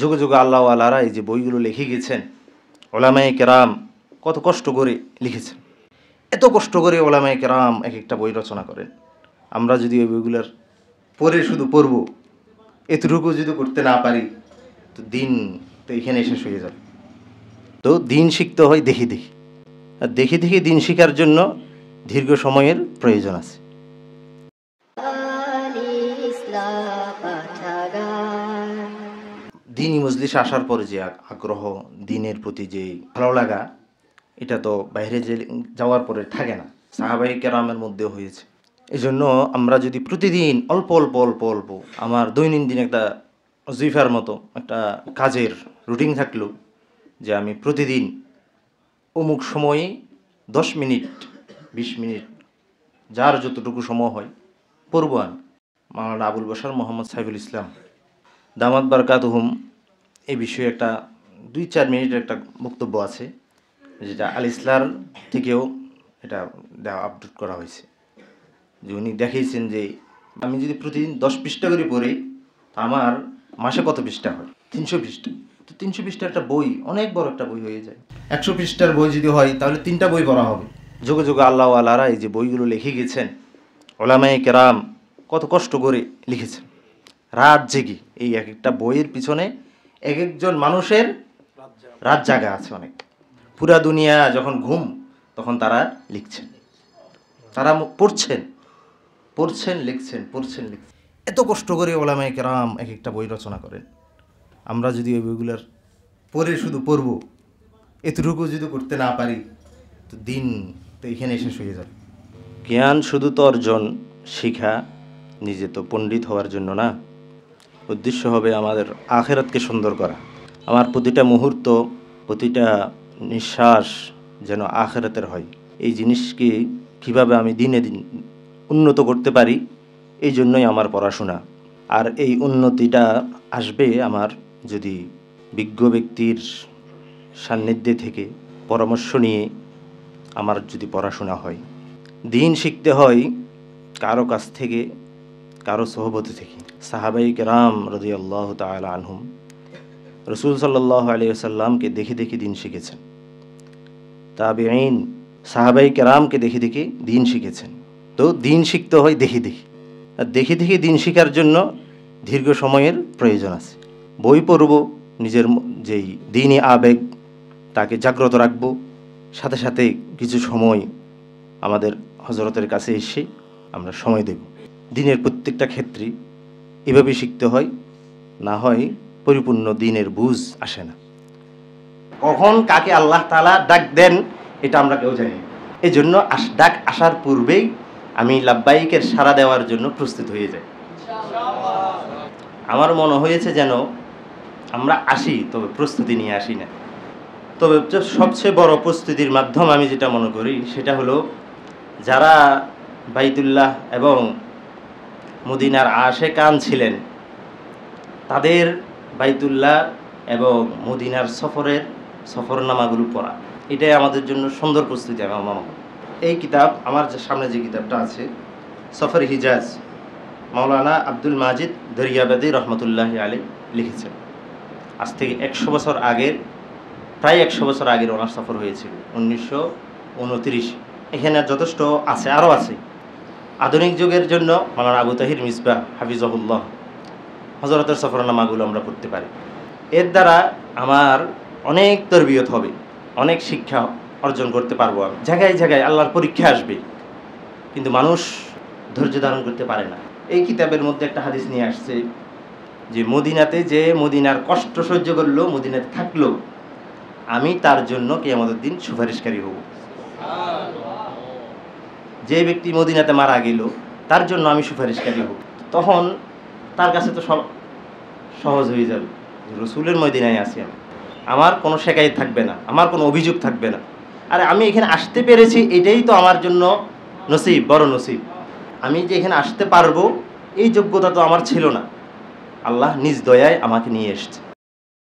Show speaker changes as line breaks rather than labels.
যুগে যুগে আল্লাহওয়ালারা এই যে বইগুলো লিখে গেছেন, ওলামায়ে কেরাম কত কষ্ট করে লিখেছেন। এত কষ্ট করে ওলামায়ে কেরাম এক একটা বই রচনা করেন। আমরা যদি ওই বইগুলোর পড়ে শুধু পড়ব, এতটুকু যদি করতে না পারি তো দিন তো এখানে শেষ হয়ে যাবে। তো দিন শিখতে হয় দেখে দেখে, আর দেখে দেখে দিন শেখার জন্য দীর্ঘ সময়ের প্রয়োজন আছে। দিনই মজলিসে আসার পরে যে আগ্রহ, দিনের প্রতি যে ভালো লাগা, এটা তো বাইরে যাওয়ার পরে থাকে না, সাহাবায়ে কেরামের মধ্যেও হয়েছে। এই জন্য আমরা যদি প্রতিদিন অল্প অল্প অল্প অল্প, আমার দৈনন্দিন একটা ওয়াজিফার মতো একটা কাজের রুটিন থাকলো যে আমি প্রতিদিন অমুক সময়ে 10 মিনিট 20 মিনিট যার যতটুকু সময় হয় পড়ব। আমি মাওলানা আবুল বাশার মোহাম্মদ সাইফুল ইসলাম দামাত বারকাতুহুম এই বিষয়ে একটা 2-4 মিনিটের একটা বক্তব্য আছে, যেটা আল ইসলার থেকেও এটা আপডেট করা হয়েছে। যে উনি দেখিয়েছেন যে আমি যদি প্রতিদিন 10 পৃষ্ঠা করে পড়ি, আমার মাসে কত পৃষ্ঠা হয়? 300 পৃষ্ঠা। তো 300 পৃষ্ঠার একটা বই অনেক বড় একটা বই হয়ে যায়। 100 পৃষ্ঠার বই যদি হয় তাহলে 3টা বই পড়া হবে। যুগে যুগে আল্লাহওয়ালারা এই যে বইগুলো লিখে গেছেন, ওলামায়ে কেরাম কত কষ্ট করে লিখেছেন, রাত জেগে। এই এক একটা বইয়ের পিছনে এক একজন মানুষের রাত জাগা আছে অনেক। পুরা দুনিয়া যখন ঘুম, তখন তারা লিখছেন, তারা পড়ছেন লিখছেন। এত কষ্ট করে ওলামায়ে কেরাম এক একটা বই রচনা করেন। আমরা যদি ওই বইগুলোর পড়ে শুধু পড়ব, এতটুকু যদি করতে না পারি তো দিন তো এখানে শেষ হয়ে যাবে। জ্ঞান শুধু তো অর্জন, শিখা, নিজে তো পণ্ডিত হওয়ার জন্য না। উদ্দেশ্য হবে আমাদের আখিরাতকে সুন্দর করা। আমার প্রতিটা মুহূর্ত, প্রতিটা নিঃশ্বাস যেন আখিরাতের হয়। এই জিনিসকে কিভাবে আমি দিনে দিন উন্নত করতে পারি, এই জন্যই আমার পড়াশোনা। আর এই উন্নতিটা আসবে আমার যদি বিজ্ঞ ব্যক্তির সান্নিধ্যে থেকে পরামর্শ নিয়ে আমার যদি পড়াশোনা হয়। দিন শিখতে হয় কারো কাছ থেকে, কারো সোহবত থেকে। সাহাবায়ে কেরাম রাদিয়াল্লাহু তাআলা আনহুম রাসূল সাল্লাল্লাহু আলাইহি ওয়াসাল্লামকে দেখে দেখে দিন শিখেছেন। তাবেঈন সাহাবায়ে কেরামকে দেখে দেখে দিন শিখেছেন। তো দিন শিখতে হয় দেখে দেখে, আর দেখে দেখে দিন শেখার জন্য দীর্ঘ সময়ের প্রয়োজন আছে। বই পড়ব, নিজের যেই দিনই আবেগ তাকে জাগ্রত রাখব, সাথে সাথে কিছু সময় আমাদের হযরতের কাছে এসে আমরা সময় দেব। দিনের প্রত্যেকটা ক্ষেত্রে এভাবে শিখতে হয়, না হয় পরিপূর্ণ দিনের বুঝ আসে না। কখন কাকে আল্লাহ তাআলা ডাক দেন এটা আমরা কেউ জানি না। এই জন্য ডাক আসার পূর্বেই আমি লাব্বাইকের সাড়া দেওয়ার জন্য প্রস্তুত হয়ে যাই। আমার মনে হয়েছে যেন আমরা আসি, তবে প্রস্তুতি নিয়ে আসি না। তবে সবচেয়ে বড় প্রস্তুতির মাধ্যম আমি যেটা মনে করি সেটা হলো, যারা বাইতুল্লাহ এবং মদিনার আশেকান ছিলেন, তাদের বাইতুল্লাহ এবং মদিনার সফরনামাগুলো পড়া, এটাই আমাদের জন্য সুন্দর প্রস্তুতি। আমার মনে হয় এই কিতাব, আমার সামনে যে কিতাবটা আছে সফর হিজাজ, মাওলানা আব্দুল মাজিদ দরিয়াবাদী রহমতুল্লাহি আলাইহি লিখেছেন। আজ থেকে 100 বছর আগের, প্রায় 100 বছর আগের ওনার সফর হয়েছিল 1929। এখানে যথেষ্ট আছে, আরও আছে। আধুনিক যুগের জন্য মাওলানা আবু তাহির মিসবাহ হাফিজাহুল্লাহ হযরতের সফরনামাগুলো আমরা পড়তে পারি। এর দ্বারা আমার অনেক তরবিয়ত হবে, অনেক শিক্ষা অর্জন করতে পারবো। আমি জায়গায় জায়গায় আল্লাহর পরীক্ষা আসবে, কিন্তু মানুষ ধৈর্য ধারণ করতে পারে না। এই কিতাবের মধ্যে একটা হাদিস নিয়ে আসছে যে মদিনাতে যে মদিনার কষ্ট সহ্য করলো, মদিনাতে থাকলো, আমি তার জন্য কিয়ামতের দিন সুপারিশকারী হব। যে ব্যক্তি মদিনাতে মারা গেল, তার জন্য আমি সুপারিশকারী হব। তখন তার কাছে তো সব সহজ হয়ে যাবে, রসুলের মদিনায় আছি আমি, আমার কোনো শেকায়ত থাকবে না, আমার কোনো অভিযোগ থাকবে না। আরে আমি এখানে আসতে পেরেছি, এটাই তো আমার জন্য নসিব, বড় নসিব। আমি যে এখানে আসতে পারবো এই যোগ্যতা তো আমার ছিল না, আল্লাহ নিজ দয়ায় আমাকে নিয়ে এসেছে।